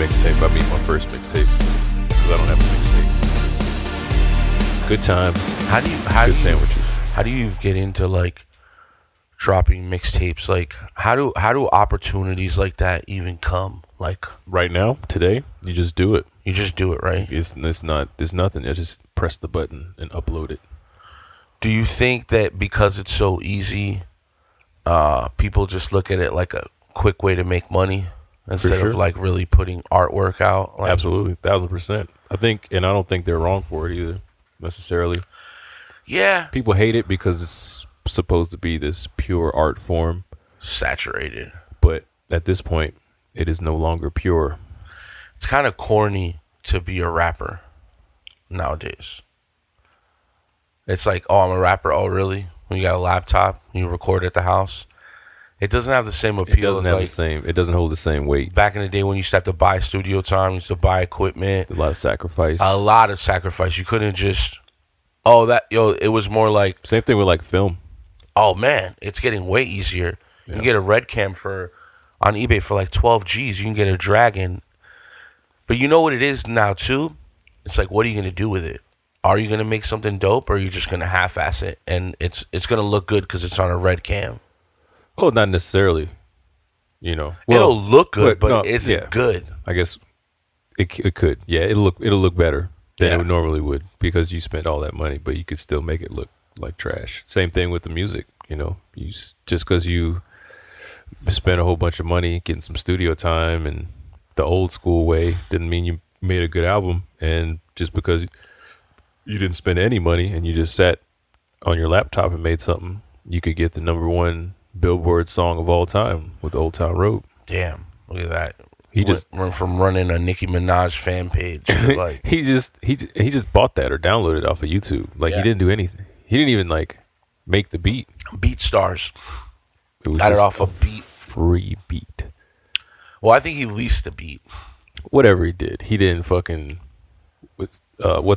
mixtape, I mean my first mixtape, because I don't have a mixtape. Good times. Good sandwiches. How do you get into like dropping mixtapes? Like how do opportunities like that even come? Like right now, today, you just do it. You just do it, right? It's nothing. I just press the button and upload it. Do you think that because it's so easy, people just look at it like a quick way to make money instead of like really putting artwork out? Like, absolutely, 1,000%. I think, and I don't think they're wrong for it either, necessarily. Yeah. People hate it because it's supposed to be this pure art form. Saturated. But at this point, it is no longer pure. It's kind of corny to be a rapper nowadays. It's like, oh, I'm a rapper. Oh, really? When you got a laptop, you record at the house. It doesn't have the same appeal. It doesn't hold the same weight. Back in the day when you used to have to buy studio time, you used to buy equipment. A lot of sacrifice. You couldn't just, it was more like. Same thing with like film. Oh, man, it's getting way easier. You can get a red cam on eBay for like 12 G's. You can get a Dragon. But you know what it is now, too? It's like, what are you going to do with it? Are you going to make something dope, or are you just going to half-ass it? And it's going to look good because it's on a red cam. Oh, not necessarily. Well, it'll look good, but it isn't good. I guess it could. Yeah, it'll look better than it normally would because you spent all that money, but you could still make it look like trash. Same thing with the music. Just because you spent a whole bunch of money getting some studio time and the old school way didn't mean you made a good album. And just because you didn't spend any money and you just sat on your laptop and made something, you could get the #1 Billboard song of all time with Old Town Road. Damn, look at that. He just went from running a Nicki Minaj fan page to like he just bought that or downloaded it off of YouTube. Like he didn't do anything. He didn't even like make the beat. BeatStars got it off a beat. Free beat. Well, I think he leased the beat. Whatever he did, he didn't fucking. What's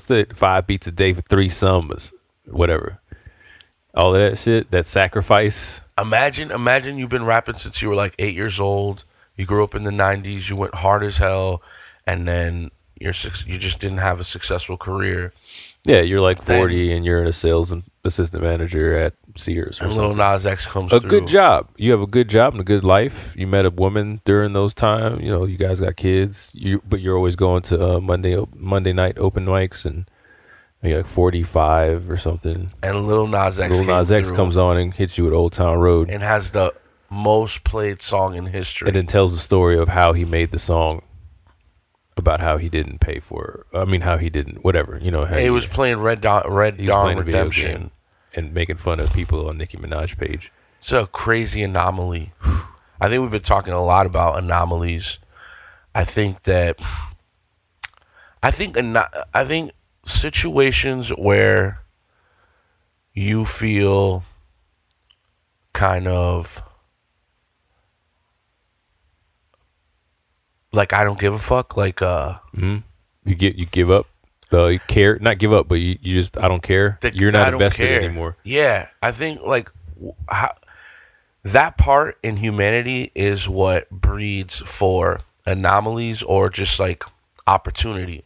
that? 5 beats a day for 3 summers. Whatever. All of that shit. That sacrifice. Imagine you've been rapping since you were like 8 years old. You grew up in the 90s. You went hard as hell, and then you just didn't have a successful career. Yeah, you're like 40 and you're a sales and assistant manager at Sears. And Lil Nas X comes through. A good job. You have a good job and a good life. You met a woman during those times. You guys got kids. But you're always going to Monday night open mics, and you're like 45 or something. And Lil Nas X comes on and hits you with Old Town Road. And has the most played song in history. And then tells the story of how he made the song. About how he didn't pay for it. I mean, how he didn't, whatever. How he was playing Red Dawn Redemption. And making fun of people on Nicki Minaj page. It's a crazy anomaly. I think we've been talking a lot about anomalies. I think situations where you feel kind of like I don't give a fuck. Like you give up. You care, not give up, but you just I don't care. You're not invested anymore. Yeah, I think like that part in humanity is what breeds for anomalies or just like opportunity.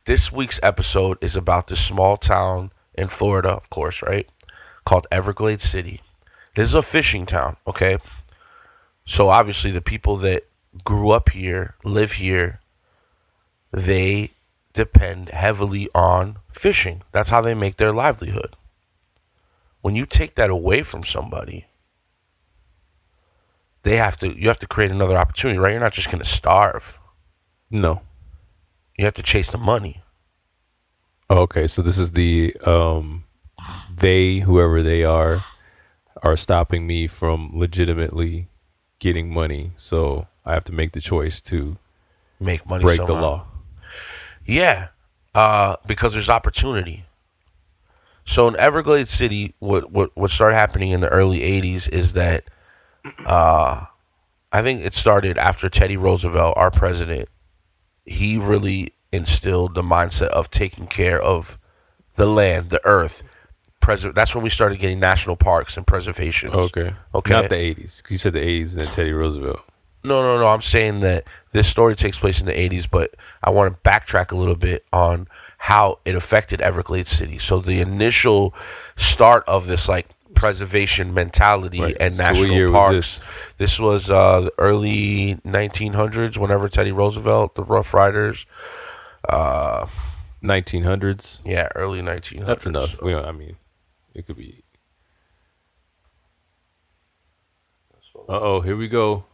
This week's episode is about this small town in Florida, of course, right? Called Everglades City. This is a fishing town, okay? So obviously the people that grew up here, live here, they depend heavily on fishing. That's how they make their livelihood. When you take that away from somebody, you have to create another opportunity, right? You're not just going to starve. No. You have to chase the money. Okay, so this is the whoever they are stopping me from legitimately getting money. So I have to make the choice to make money, break the law. Yeah, because there's opportunity. So in Everglades City, what started happening in the early 80s is that I think it started after Teddy Roosevelt, our president. He really instilled the mindset of taking care of the land, the earth. That's when we started getting national parks and preservations. Okay. Not the 80s. You said the 80s and then Teddy Roosevelt. No. I'm saying that this story takes place in the 80s, but I want to backtrack a little bit on how it affected Everglades City. So the initial start of this like preservation mentality Right. and So what national year was parks. This was the early 1900s. Whenever Teddy Roosevelt, the Rough Riders. 1900s. Yeah, early 1900s. That's enough. I mean, it could be. Here we go.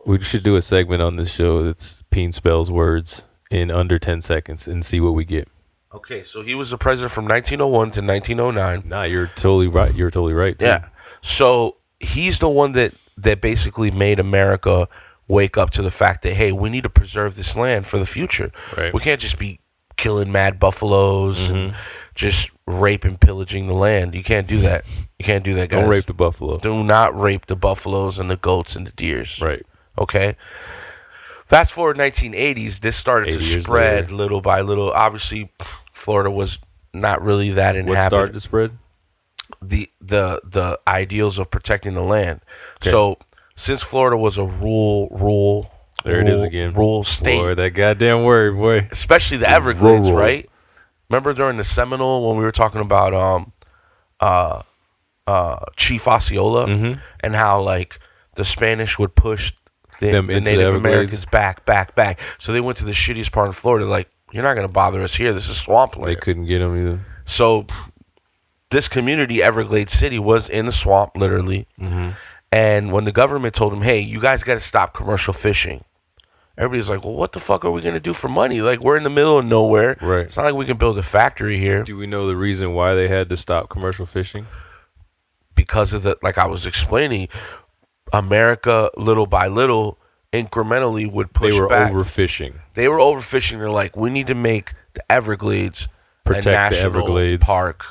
We should do a segment on this show that's Peen spells words in under 10 seconds and see what we get. Okay, so he was the president from 1901 to 1909. Nah, you're totally right. You're totally right, too. Yeah. So he's the one that basically made America wake up to the fact that, hey, we need to preserve this land for the future. Right. We can't just be killing mad buffaloes and just rape and pillaging the land. You can't do that. You can't do that, guys. Don't rape the buffalo. Do not rape the buffaloes and the goats and the deers. Right. Okay? Fast forward 1980s, this started to spread little by little. Obviously, Florida was not really that inhabited. What started to spread? The ideals of protecting the land. Okay. So since Florida was a rural state, boy, that goddamn word, boy. Especially the Everglades, right? Remember during the Seminole when we were talking about Chief Osceola and how like the Spanish would push the Native Americans back. So they went to the shittiest part of Florida. Like, you're not going to bother us here. This is swampland. They couldn't get them either. So this community, Everglades City, was in the swamp, literally. And when the government told them, hey, you guys got to stop commercial fishing, everybody's like, well, what the fuck are we going to do for money? Like, we're in the middle of nowhere. Right. It's not like we can build a factory here. Do we know the reason why they had to stop commercial fishing? Because of like I was explaining, America, little by little, incrementally would push back. They were overfishing. They're like, we need to make the Everglades protect a national the Everglades park.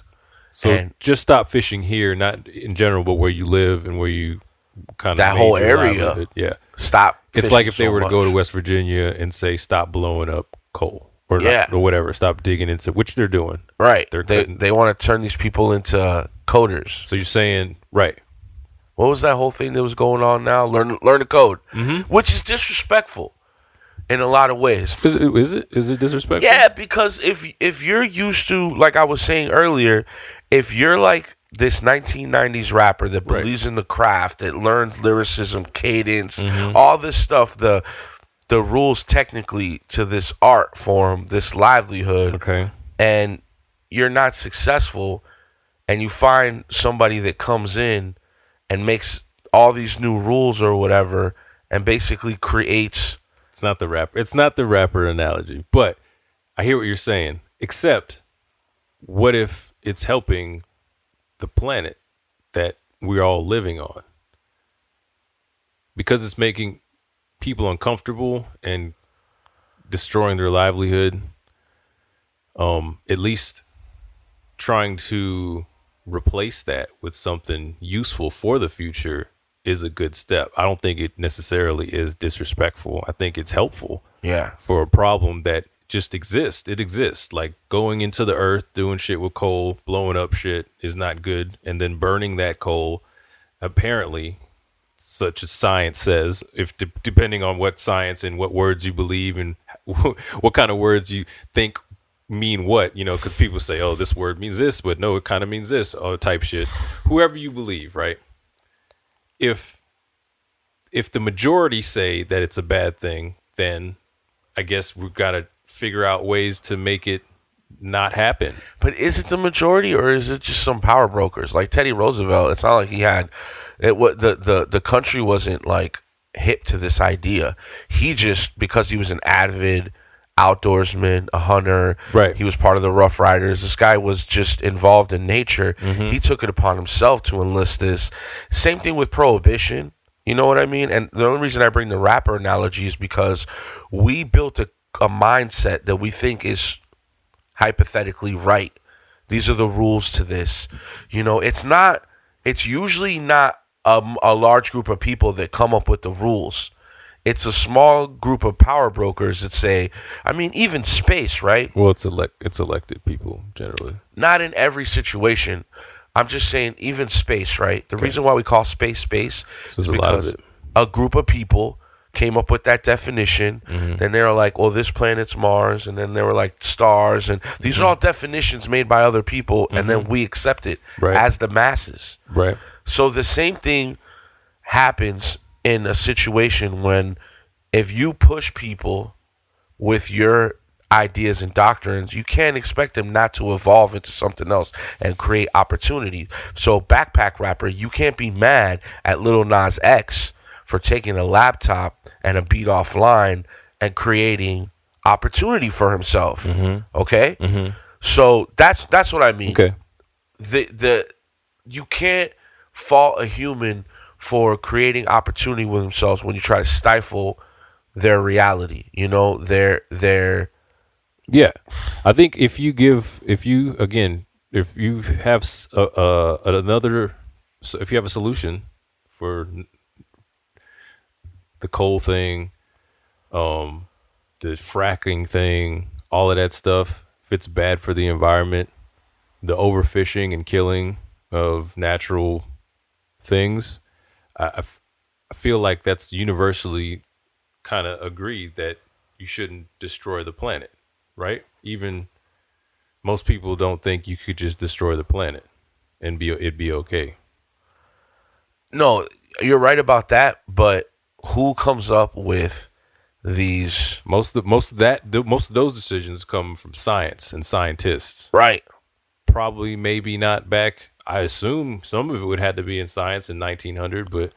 So just stop fishing here, not in general, but where you live and where you kind of that whole area. Yeah. Stop. It's like if they were to go to West Virginia and say stop blowing up coal or whatever, stop digging into, which they're doing. Right. They want to turn these people into coders. So you're saying, right. What was that whole thing that was going on now? Learn to code, which is disrespectful in a lot of ways. Is it disrespectful? Yeah, because if you're used to, like I was saying earlier, if you're like this 1990s rapper that believes in the craft, that learns lyricism, cadence, all this stuff, the rules technically to this art form, this livelihood, and you're not successful, and you find somebody that comes in and makes all these new rules or whatever, and basically creates. It's not the rapper analogy, but I hear what you're saying. Except, what if it's helping the planet that we're all living on? Because it's making people uncomfortable and destroying their livelihood. At least trying to replace that with something useful for the future is a good step. I don't think it necessarily is disrespectful. I think it's helpful for a problem that just exists. It exists. Like going into the earth, doing shit with coal, blowing up shit is not good. And then burning that coal, apparently, such as science says, if depending on what science and what words you believe and what kind of words you think mean what, because people say, oh, this word means this, but no, it kind of means this, type shit. Whoever you believe, right? If the majority say that it's a bad thing, then I guess we've got to figure out ways to make it not happen. But is it the majority, or is it just some power brokers like Teddy Roosevelt? It's not like he had it. What the country wasn't like hip to this idea. He just, because he was an avid outdoorsman, a hunter, right? He was part of the Rough Riders. This guy was just involved in nature. He took it upon himself to enlist this. Same thing with prohibition. You know what I mean? And the only reason I bring the rapper analogy is because we built a mindset that we think is hypothetically right. These are the rules to this. It's usually not a large group of people that come up with the rules. It's a small group of power brokers that say, even space, right? Well, it's elected people generally. Not in every situation. I'm just saying, even space, right? The reason why we call space is because a lot of it. a group of people came up with that definition. Then they were like, well, this planet's Mars, and then they were like stars, and these are all definitions made by other people, and then we accept it as the masses. Right. So the same thing happens in a situation when if you push people with your ideas and doctrines, you can't expect them not to evolve into something else and create opportunity. So backpack rapper, you can't be mad at Lil Nas X for taking a laptop and a beat offline and creating opportunity for himself. Okay? So that's what I mean. Okay. The you can't fault a human for creating opportunity with themselves when you try to stifle their reality. You know, their Yeah, I think if you have if you have a solution for the coal thing, the fracking thing, all of that stuff, if it's bad for the environment, the overfishing and killing of natural things, I feel like that's universally kind of agreed that you shouldn't destroy the planet. Right? Even most people don't think you could just destroy the planet and it'd be okay. No, you're right about that, but who comes up with these? Most of those decisions come from science and scientists. Right. Probably maybe not back. I assume some of it would have to be in science in 1900, but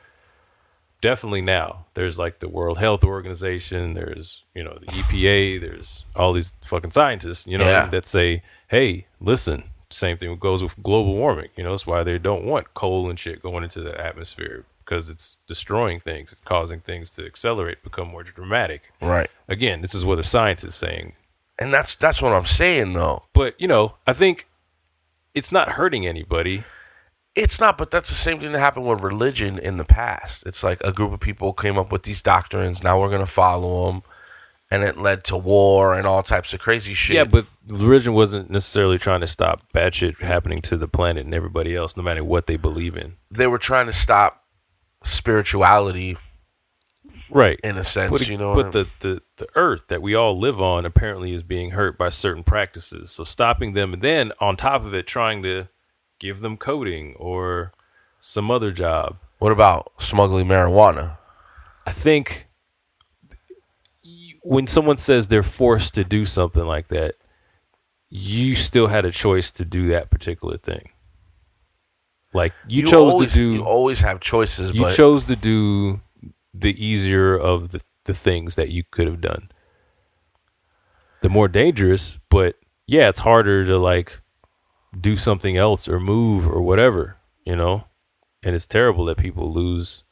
definitely now. There's like the World Health Organization, there's, the EPA, there's all these fucking scientists, that say, hey, listen, same thing goes with global warming. That's why they don't want coal and shit going into the atmosphere, because it's destroying things, causing things to accelerate, become more dramatic. Right. Again, this is what a scientist is saying. And that's what I'm saying, though. But, I think it's not hurting anybody. It's not, but that's the same thing that happened with religion in the past. It's like a group of people came up with these doctrines. Now we're going to follow them. And it led to war and all types of crazy shit. Yeah, but religion wasn't necessarily trying to stop bad shit happening to the planet and everybody else, no matter what they believe in. They were trying to stop spirituality. Right. In a sense, but the earth that we all live on apparently is being hurt by certain practices. So stopping them, and then on top of it, trying to give them coding or some other job. What about smuggling marijuana? I think when someone says they're forced to do something like that, you still had a choice to do that particular thing. Like you always have choices. You chose to do the easier of the things that you could have done. The more dangerous, but yeah, it's harder to like do something else or move or whatever, and it's terrible that people lose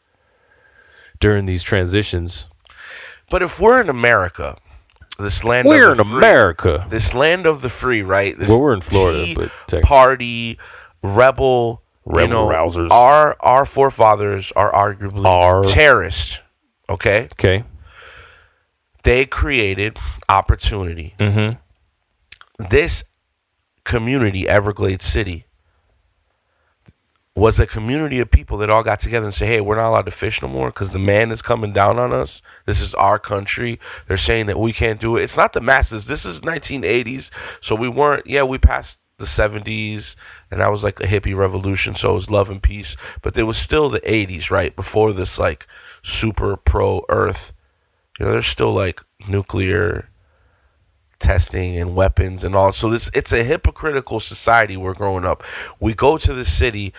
during these transitions. But if we're in America, this land we're of the in free, America, this land of the free, right? This we're in Florida, but party rebel rousers. Our forefathers are arguably terrorists. Okay. They created opportunity. This community, Everglades City, was a community of people that all got together and said, hey, we're not allowed to fish no more because the man is coming down on us. This is our country. They're saying that we can't do it. It's not the masses. This is 1980s. So we passed the 70s, and that was like a hippie revolution. So it was love and peace. But there was still the 80s, right? Before this like super pro-earth. There's still like nuclear testing and weapons and all. So it's a hypocritical society we're growing up. We go to the city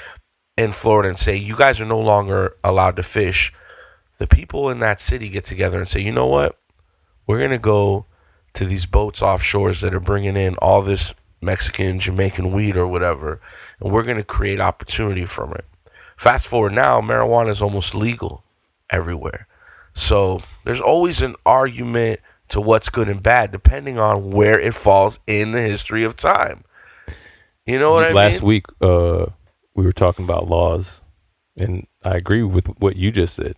in Florida and say, you guys are no longer allowed to fish. The people in that city get together and say, you know what? We're going to go to these boats offshores that are bringing in all this Mexican, Jamaican weed or whatever, and we're going to create opportunity from it. Fast forward now, marijuana is almost legal everywhere. So there's always an argument to what's good and bad, depending on where it falls in the history of time. You know what I mean? Last week, we were talking about laws, and I agree with what you just said.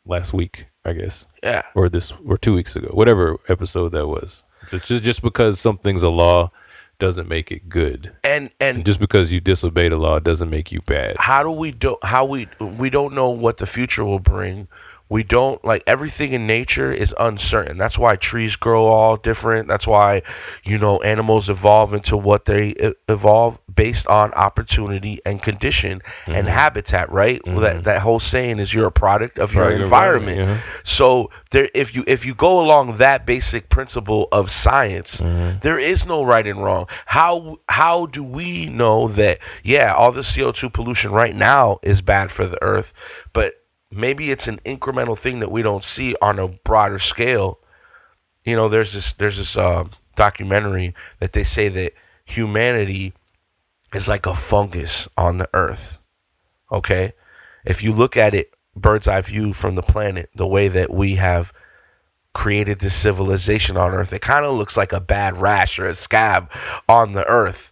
Last week, I guess. Yeah. Or 2 weeks ago, whatever episode that was. It's just because something's a law doesn't make it good. And just because you disobey the law doesn't make you bad. We don't know what the future will bring. We don't, like, everything in nature is uncertain. That's why trees grow all different. That's why, animals evolve into what they evolve based on opportunity and condition and habitat, right? That whole saying is you're a product of your environment. Yeah. So if you go along that basic principle of science, there is no right and wrong. How do we know that, all the CO2 pollution right now is bad for the earth, but maybe it's an incremental thing that we don't see on a broader scale? There's this documentary that they say that humanity is like a fungus on the earth. Okay? If you look at it bird's eye view from the planet, the way that we have created this civilization on earth, it kind of looks like a bad rash or a scab on the earth.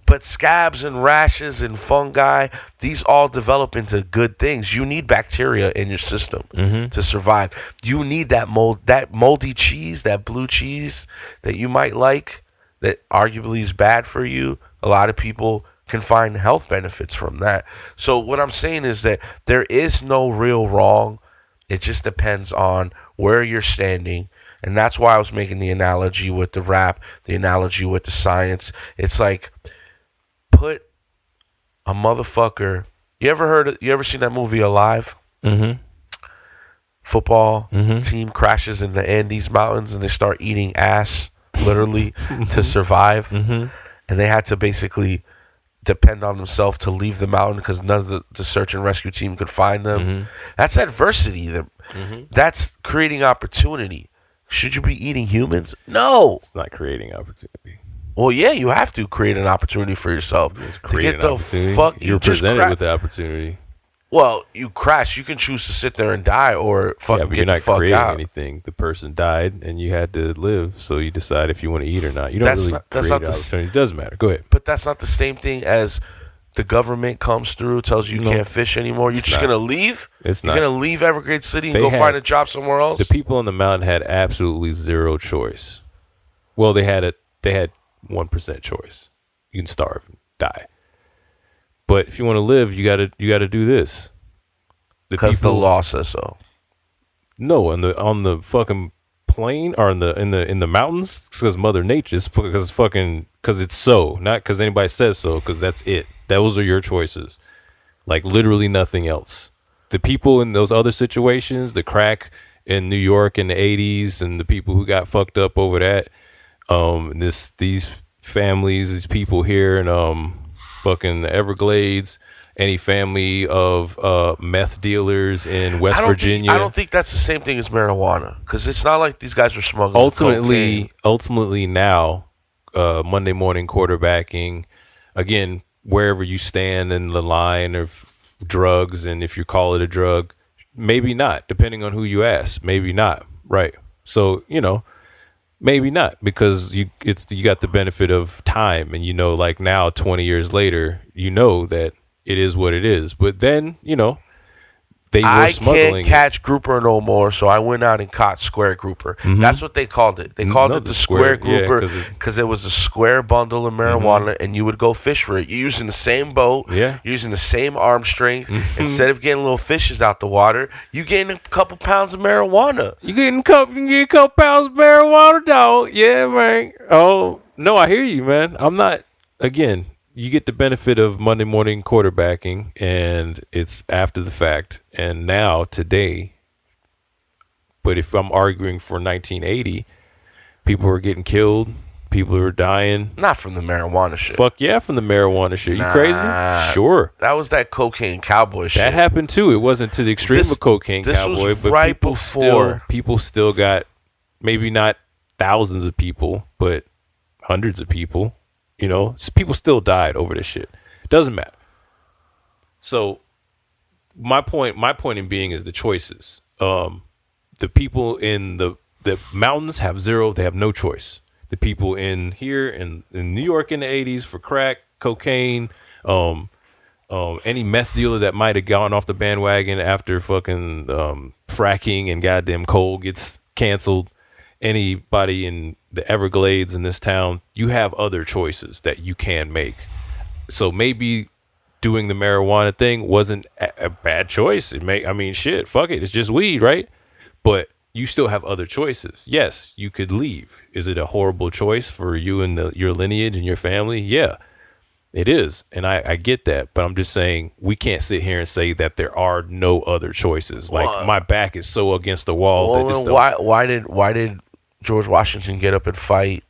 But scabs and rashes and fungi, these all develop into good things. You need bacteria in your system to survive. You need that moldy cheese, that blue cheese that you might like, that arguably is bad for you. A lot of people can find health benefits from that. So what I'm saying is that there is no real wrong. It just depends on where you're standing. And that's why I was making the analogy with the rap, the analogy with the science. It's like, put a motherfucker. You ever seen that movie Alive? Football team crashes in the Andes Mountains and they start eating ass, literally, to survive. And they had to basically depend on themselves to leave the mountain because none of the search and rescue team could find them. That's adversity. That's creating opportunity. Should you be eating humans? No. It's not creating opportunity. Well, yeah, you have to create an opportunity for yourself. To get the fuck, you're presented with the opportunity. Well, you crash. You can choose to sit there and die, or fucking but get the fuck you're not creating out. anything. The person died, and you had to live. So you decide if you want to eat or not. You don't create opportunity. It doesn't matter. Go ahead. But that's not the same thing as the government comes through, tells you can't fish animour. You're just gonna leave. You're gonna leave Everglades City and go find a job somewhere else. The people on the mountain had absolutely zero choice. Well, they had 1% choice. You can starve, die. But if you want to live, you gotta do this. Because the law says so. No, on the fucking plain or in the mountains, because Mother Nature, because it's so, not because anybody says so, because that's it. Those are your choices. Like literally nothing else. The people in those other situations, the crack in New York in the 80s, and the people who got fucked up over that. These families, these people here in fucking Everglades, any family of meth dealers in West Virginia. I don't think that's the same thing as marijuana, because it's not like these guys are smuggling cocaine. Ultimately now, Monday morning quarterbacking, again, wherever you stand in the line of drugs, and if you call it a drug, maybe not, depending on who you ask, maybe not, right? So, maybe not, because you got the benefit of time, and like now 20 years later, that it is what it is. But then, they were smuggling. I can't catch grouper no more, so I went out and caught square grouper. That's what they called it. They called it the square grouper because it was a square bundle of marijuana, and you would go fish for it. You're using the same boat, using the same arm strength. Instead of getting little fishes out the water, you getting a couple pounds of marijuana. You get a couple pounds of marijuana, dog. Yeah, man. Oh no, I hear you, man. I'm not. Again, you get the benefit of Monday morning quarterbacking, and it's after the fact, and now today. But if I'm arguing for 1980, people were getting killed, people were dying. Not from the marijuana shit. Fuck yeah, from the marijuana shit. You crazy? Sure. That was that cocaine cowboy shit. That happened too. It wasn't to the extreme of cocaine cowboy, but right before. People still got, maybe not thousands of people, but hundreds of people. People still died over this shit. It doesn't matter. So my point in being is the choices. The people in the mountains have zero. They have no choice. The people in here in New York in the 80s for crack, cocaine, any meth dealer that might have gone off the bandwagon after fucking fracking and goddamn coal gets canceled, anybody in the Everglades in this town, you have other choices that you can make. So maybe doing the marijuana thing wasn't a bad choice. Shit, fuck it. It's just weed, right? But you still have other choices. Yes, you could leave. Is it a horrible choice for you and your lineage and your family? Yeah, it is. And I get that. But I'm just saying we can't sit here and say that there are no other choices. Like, my back is so against the wall. Why did George Washington get up and fight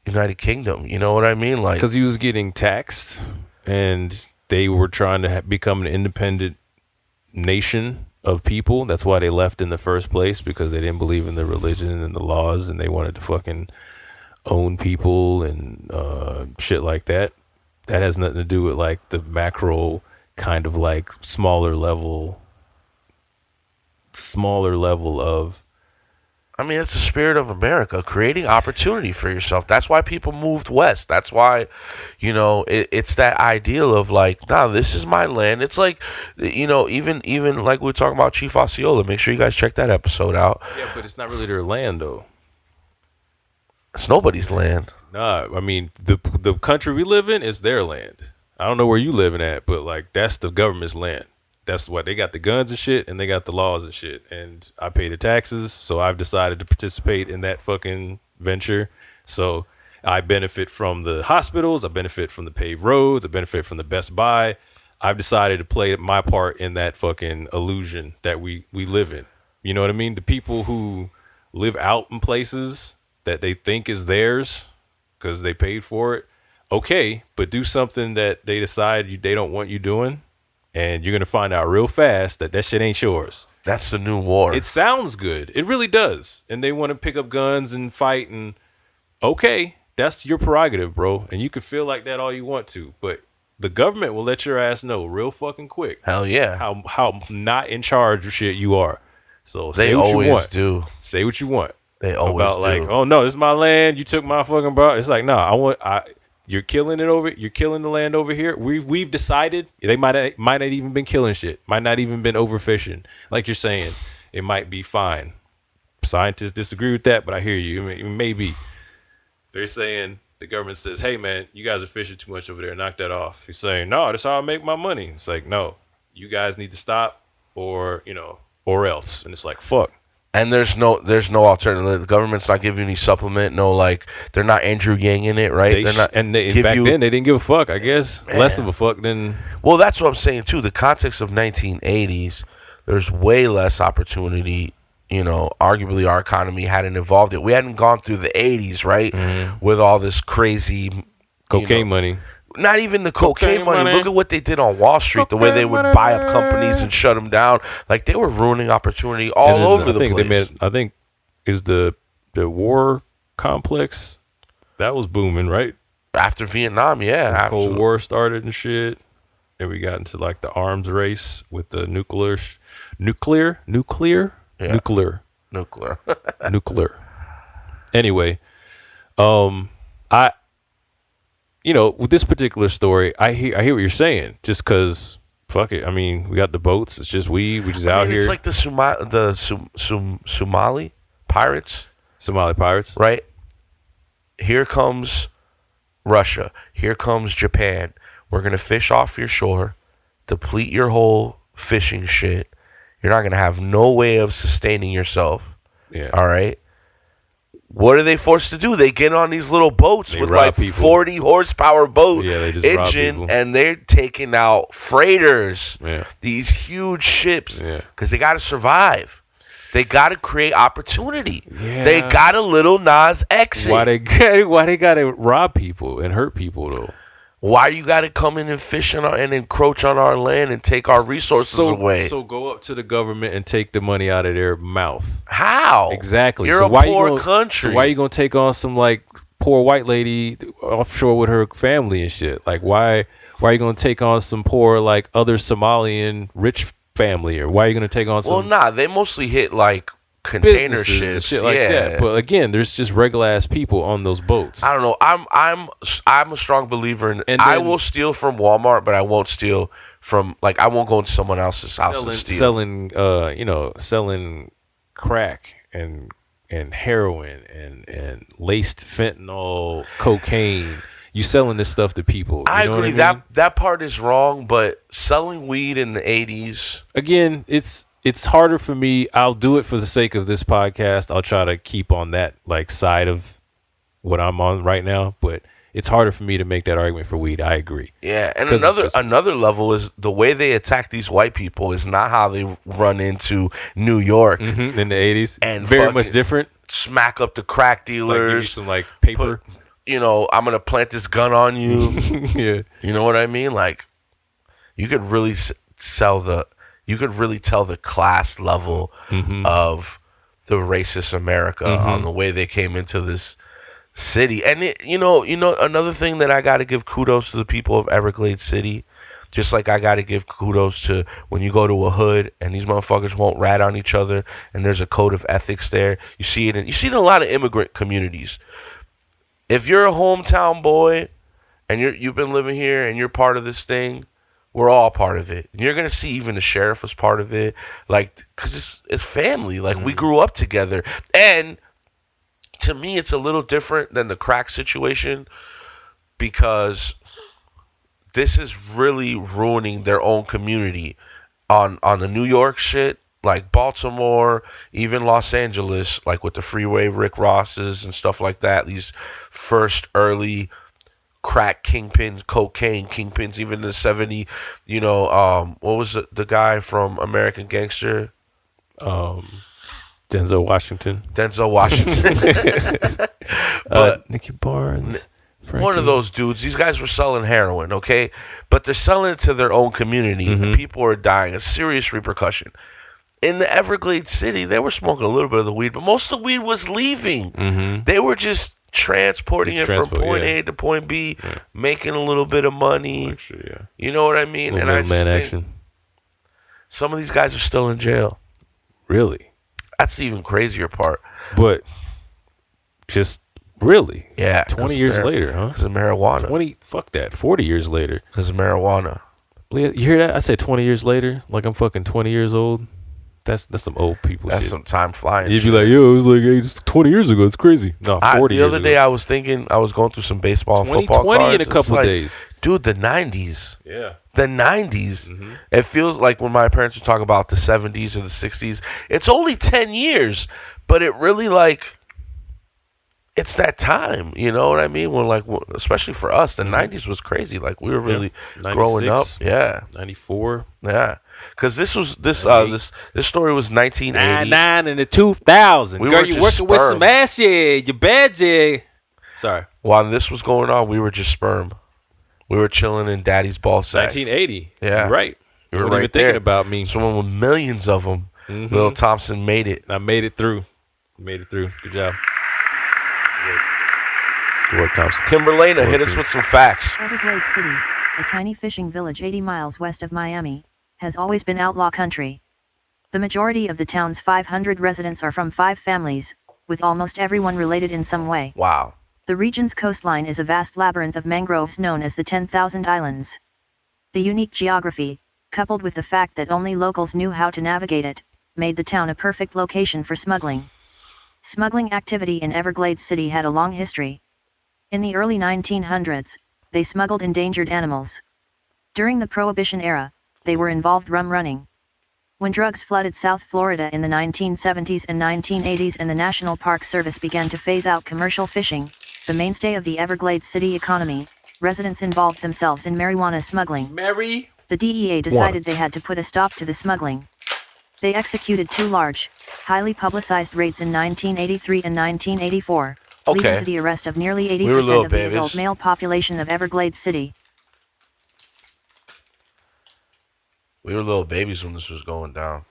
United Kingdom? You know what I mean? Like, because he was getting taxed and they were trying to become an independent nation of people. That's why they left in the first place, because they didn't believe in the religion and the laws, and they wanted to fucking own people and shit like that. That has nothing to do with like the macro kind of like smaller level of. I mean, it's the spirit of America, creating opportunity for yourself. That's why people moved west. That's why, it's that ideal of like, nah, this is my land. It's like, even like we were talking about Chief Osceola. Make sure you guys check that episode out. Yeah, but it's not really their land, though. It's nobody's land. Nah, I mean, the country we live in is their land. I don't know where you living at, but like, that's the government's land. That's what they got, the guns and shit, and they got the laws and shit. And I pay the taxes, so I've decided to participate in that fucking venture. So I benefit from the hospitals, I benefit from the paved roads, I benefit from the Best Buy. I've decided to play my part in that fucking illusion that we live in. You know what I mean? The people who live out in places that they think is theirs because they paid for it, okay, but do something that they decide they don't want you doing. And you're going to find out real fast that shit ain't yours. That's the new war. It sounds good. It really does. And they want to pick up guns and fight. And okay, that's your prerogative, bro. And you can feel like that all you want to. But the government will let your ass know real fucking quick. Hell yeah. How not in charge of shit you are. So they say what always you want. do. Say what you want. They always about do. Like, oh no, this is my land. You took my fucking bro. It's like, no, you're killing it over. You're killing the land over here. We've decided they might not even been killing shit. Might not even been overfishing. Like you're saying, it might be fine. Scientists disagree with that, but I hear you. I mean, maybe they're saying the government says, "Hey man, you guys are fishing too much over there. Knock that off." He's saying, "No, that's how I make my money." It's like, no, you guys need to stop, or else. And it's like, fuck. And there's no alternative. The government's not giving you any supplement. No, like, they're not Andrew Yang in it, right? They're not. And back then they didn't give a fuck. I guess less of a fuck than. Well, that's what I'm saying too. The context of 1980s, there's way less opportunity. Arguably our economy hadn't evolved it. We hadn't gone through the 80s, right? Mm-hmm. With all this crazy cocaine money. Not even the cocaine money. Look at what they did on Wall Street. The way they would buy up companies and shut them down. Like, they were ruining opportunity all over the place. I think is the war complex that was booming, right? After Vietnam, yeah. The Cold War started and shit. And we got into like the arms race with the nuclear. Yeah. Nuclear. Anyway, with this particular story, I hear what you're saying. Just because, fuck it. I mean, we got the boats. It's just we just out here. It's like the Somali Pirates. Somali Pirates. Right? Here comes Russia. Here comes Japan. We're going to fish off your shore, deplete your whole fishing shit. You're not going to have no way of sustaining yourself. Yeah. All right? What are they forced to do? They get on these little boats with like 40 horsepower boat engine, and they're taking out freighters, these huge ships, because they got to survive. They got to create opportunity. Yeah. They got a little Nas exit. Why they got to rob people and hurt people though? Why you got to come in and fish and encroach on our land and take our resources away? So go up to the government and take the money out of their mouth. How? Exactly. You're a poor country. So why are you going to take on some like poor white lady offshore with her family and shit? Like why are you going to take on some poor like other Somalian rich family, or why are you going to take on some? Well, nah, they mostly hit like container ships, shit like that. But again, there's just regular ass people on those boats. I don't know. I'm a strong believer in. I will steal from Walmart, but I won't steal from I won't go into someone else's house and steal. Selling crack and and heroin and laced fentanyl, cocaine. You selling this stuff to people. I know agree. what I mean? That part is wrong, but selling weed in the 80s. Again, it's harder for me. I'll do it for the sake of this podcast. I'll try to keep on that like side of what I'm on right now, but it's harder for me to make that argument for weed. I agree. Yeah, and another level is the way they attack these white people is not how they run into New York in the 80s. And very much different. Smack up the crack dealers. Like give you some like paper. I'm gonna plant this gun on you. Yeah, you know what I mean. Like, you could really tell the class level of the racist America on the way they came into this city. And another thing that I got to give kudos to the people of Everglades City, just like I got to give kudos to when you go to a hood and these motherfuckers won't rat on each other and there's a code of ethics there. You see it in a lot of immigrant communities. If you're a hometown boy and you've been living here and you're part of this thing, we're all part of it. And you're going to see even the sheriff was part of it, like, because it's family. Like, we grew up together. And to me, it's a little different than the crack situation because this is really ruining their own community. On the New York shit, like Baltimore, even Los Angeles, like with the freeway Rick Rosses and stuff like that, these first early crack kingpins, cocaine kingpins, even in the 70s, what was the guy from American Gangster? Denzel Washington. But Nicky Barnes. Frankie. One of those dudes. These guys were selling heroin, okay? But they're selling it to their own community. And people are dying. A serious repercussion. In the Everglades City, they were smoking a little bit of the weed, but most of the weed was leaving. They were just transporting it from point A to point B, making a little bit of money. Actually, yeah. You know what I mean? And I just think some of these guys are still in jail. Really? That's the even crazier part. But just really? Yeah. 20 years later, huh? Because of marijuana. Fuck that. 40 years later. Because of marijuana. You hear that? I said 20 years later, like I'm fucking 20 years old. That's some old people shit. That's some time flying. You'd be like, yo, it was like it's 20 years ago. It's crazy. No, 40 years ago. The other day I was thinking, I was going through some baseball and football 2020 cards. in a couple of days. Dude, the 90s. Yeah. The 90s. It feels like when my parents would talk about the 70s or the 60s, it's only 10 years, but it really it's that time, you know what I mean? When especially for us, the 90s was crazy. Like we were really growing up. Yeah. 94. Yeah. Because this story was 1980. 99 and the 2000. Girl, you working with some ass, yeah. You bad, yeah. Sorry. While this was going on, we were just sperm. We were chilling in daddy's ball sack. 1980. Yeah. You're right. You were right even thinking about me. Someone with millions of them. Little Thompson made it. I made it through. Good job. Good work, Thompson. Kimberlina, hit us with some facts. Everglades City, a tiny fishing village 80 miles west of Miami, has always been outlaw country. The majority of the town's 500 residents are from 5 families, with almost everyone related in some way. Wow. The region's coastline is a vast labyrinth of mangroves known as the 10,000 Islands. The unique geography, coupled with the fact that only locals knew how to navigate it, made the town a perfect location for smuggling. Smuggling activity in Everglades City had a long history. In the early 1900s, they smuggled endangered animals. During the Prohibition era, they were involved rum running. When drugs flooded South Florida in the 1970s and 1980s and the National Park Service began to phase out commercial fishing, the mainstay of the Everglades City economy, residents involved themselves in marijuana smuggling. The DEA decided they had to put a stop to the smuggling. They executed 2 large, highly publicized raids in 1983 and 1984, leading to the arrest of nearly 80% of the adult male population of Everglades City. We were little babies when this was going down.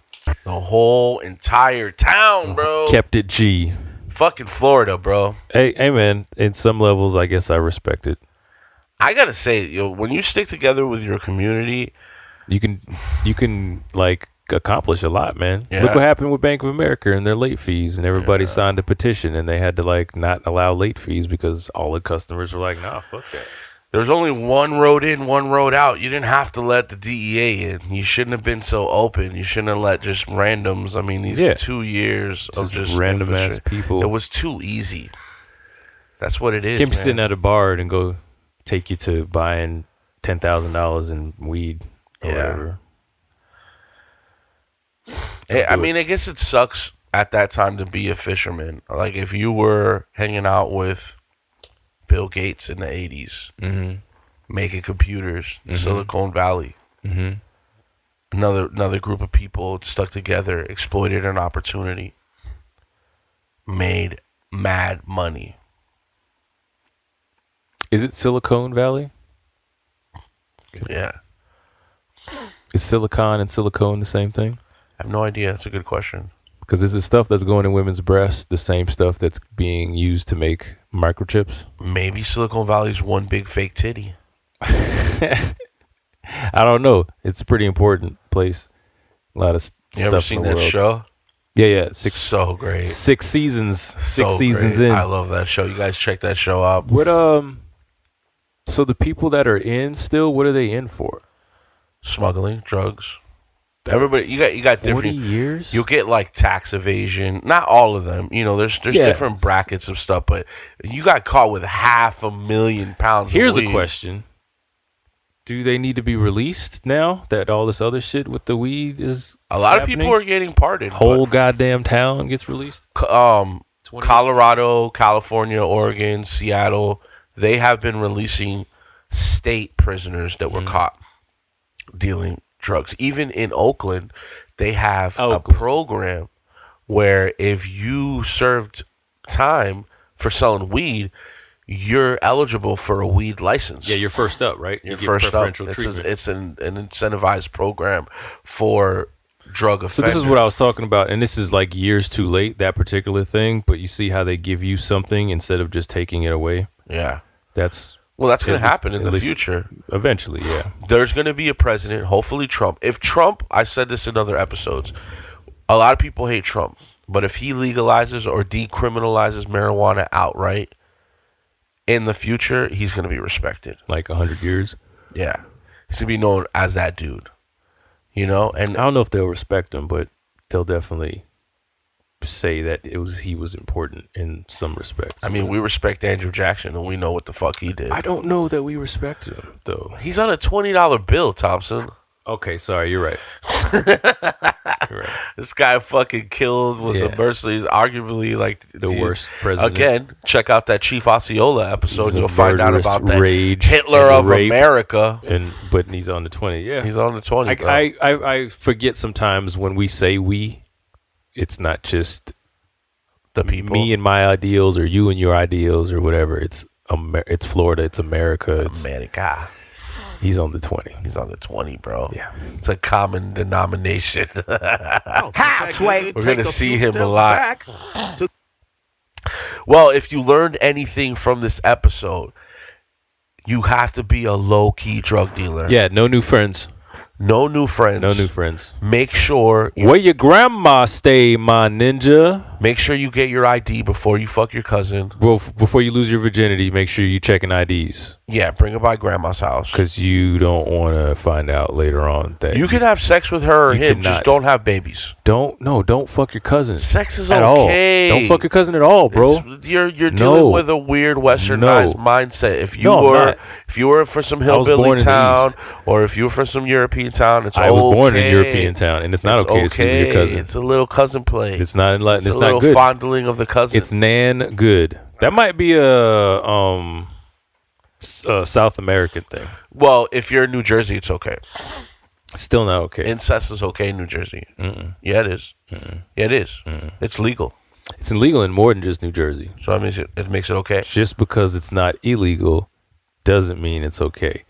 The whole entire town, bro. Kept it G. Fucking Florida, bro. Hey, man. In some levels, I guess I respect it. I gotta say, when you stick together with your community, you can like accomplish a lot, man. Yeah. Look what happened with Bank of America and their late fees, and everybody signed a petition, and they had to not allow late fees because all the customers were like, "Nah, fuck that." There was only one road in, one road out. You didn't have to let the DEA in. You shouldn't have been so open. You shouldn't have let just randoms. I mean, these 2 years of just random ass people. It was too easy. That's what it is. Can't be sitting at a bar and go take you to buying $10,000 in weed or whatever. I mean, I guess it sucks at that time to be a fisherman. Like if you were hanging out with Bill Gates in the 80s, making computers, Silicon Valley, another group of people stuck together, exploited an opportunity, made mad money. Is it Silicon Valley? Yeah. Is silicon and silicone the same thing? I have no idea. It's a good question. Because is the stuff that's going in women's breasts the same stuff that's being used to make microchips? Maybe Silicon Valley's one big fake titty. I don't know. It's a pretty important place. A lot of stuff. You ever seen that show? Yeah. So great. 6 seasons. Six So seasons great. in. I love that show. You guys check that show out. What so the people that are in still, what are they in for? Smuggling, drugs. Everybody, you got 40 different years? You'll get like tax evasion. Not all of them. You know, there's different brackets of stuff, but you got caught with 500,000 pounds. Here's of weed. a question. Do they need to be released now that all this other shit with the weed is A lot happening? of people are getting pardoned. Whole goddamn town gets released? Colorado, California, Oregon, Seattle, they have been releasing state prisoners that were caught dealing drugs. Even in Oakland, they have a program where if you served time for selling weed, you're eligible for a weed license. Yeah, you're first up, right? You're first up. It's an incentivized program for drug offenders. So this is what I was talking about, and this is like years too late, that particular thing, but you see how they give you something instead of just taking it away? Yeah. That's going to happen in the future. Eventually, yeah. There's going to be a president, hopefully Trump. If Trump, I said this in other episodes, a lot of people hate Trump, but if he legalizes or decriminalizes marijuana outright, in the future, he's going to be respected. Like 100 years? Yeah. He's going to be known as that dude. You know? And I don't know if they'll respect him, but they'll definitely say that he was important in some respects. I mean, we respect Andrew Jackson, and we know what the fuck he did. I don't know that we respect him, though. He's on a $20 bill, Thompson. Okay, sorry, you're right. You're right. This guy fucking killed, was a mercenary. He's arguably like the worst president. Again, check out that Chief Osceola episode. You'll find out about that rage Hitler of America. But he's on the 20. Yeah, he's on the 20. Bro. I forget sometimes when we say we, it's not just the people, me and my ideals, or you and your ideals, or whatever. It's Florida. It's America. It's America. He's on the 20. He's on the 20, bro. Yeah. It's a common denomination. Halfway. We're going to see him a lot. Well, if you learned anything from this episode, you have to be a low-key drug dealer. Yeah, no new friends. No new friends. No new friends. Make sure... Where your grandma stay, my ninja? Make sure you get your ID before you fuck your cousin. Well, before you lose your virginity, make sure you checking IDs. Yeah, bring her by grandma's house. Because you don't want to find out later on that... You can have sex with her or him, just don't have babies. Don't fuck your cousin. Sex is at okay. All. Don't fuck your cousin at all, bro. You're dealing with a weird westernized mindset. If you were for some hillbilly town, or if you were for some European town, it's okay. I was born in a European town, and it's not okay to sleep with your cousin. It's a little cousin play. It's not. It's a not little good. Fondling of the cousin. It's nan good. That might be a South American thing. Well, if you're in New Jersey, it's okay. Still not okay. Incest is okay in New Jersey. Mm-mm. Yeah, it is. Mm-mm. Yeah, it is. Mm-mm. It's legal. It's illegal in more than just New Jersey. So that means it makes it okay. Just because it's not illegal doesn't mean it's okay.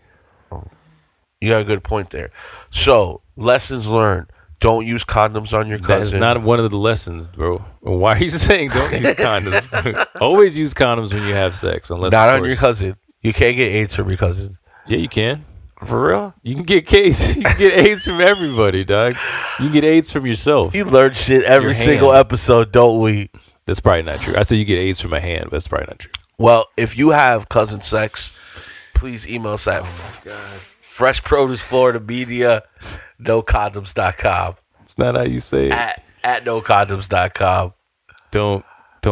You got a good point there. So, lessons learned. Don't use condoms on your cousin. That is not one of the lessons, bro. Why are you saying don't use condoms? Always use condoms when you have sex. Unless not on your cousin. You can't get AIDS from your cousin. Yeah, you can. For real? You can get AIDS. You can get AIDS from everybody, dog. You can get AIDS from yourself. You learn shit every single episode, don't we? That's probably not true. I said you get AIDS from a hand, but that's probably not true. Well, if you have cousin sex, please email us at freshproducefloridamedia, nocondoms.com. It's not how you say it. At nocondoms.com. Don't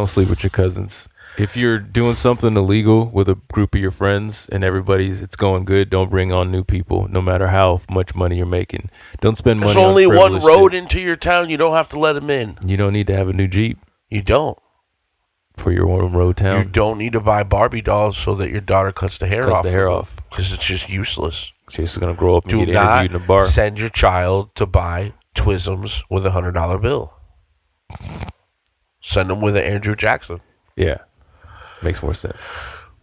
sleep with your cousins. If you're doing something illegal with a group of your friends and it's going good, don't bring on new people, no matter how much money you're making. Don't spend money. There's only on one road shit. into your town. You don't have to let them in. You don't need to have a new Jeep You don't. for your own road town. You don't need to buy Barbie dolls so that your daughter cuts the hair off. Because it's just useless. She's just gonna grow up and Do get not interviewed in a bar. send your child to buy Twisms with a $100 bill. Send them with an Andrew Jackson. Yeah, makes more sense.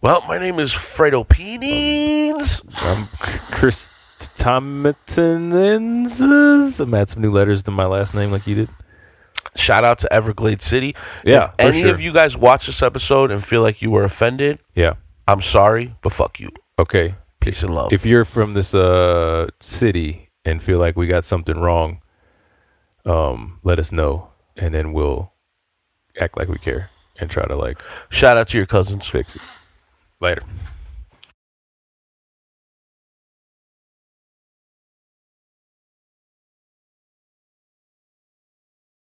Well, my name is Phraydoe Peans. I'm Chris Thompson. I'm add some new letters to my last name like you did. Shout out to Everglades City. Yeah, if any of you guys watch this episode and feel like you were offended, Yeah. I'm sorry, but fuck you. Okay. Peace and love. If you're from this city and feel like we got something wrong, let us know, and then we'll act like we care and try to Shout out to your cousins. fix it. Later.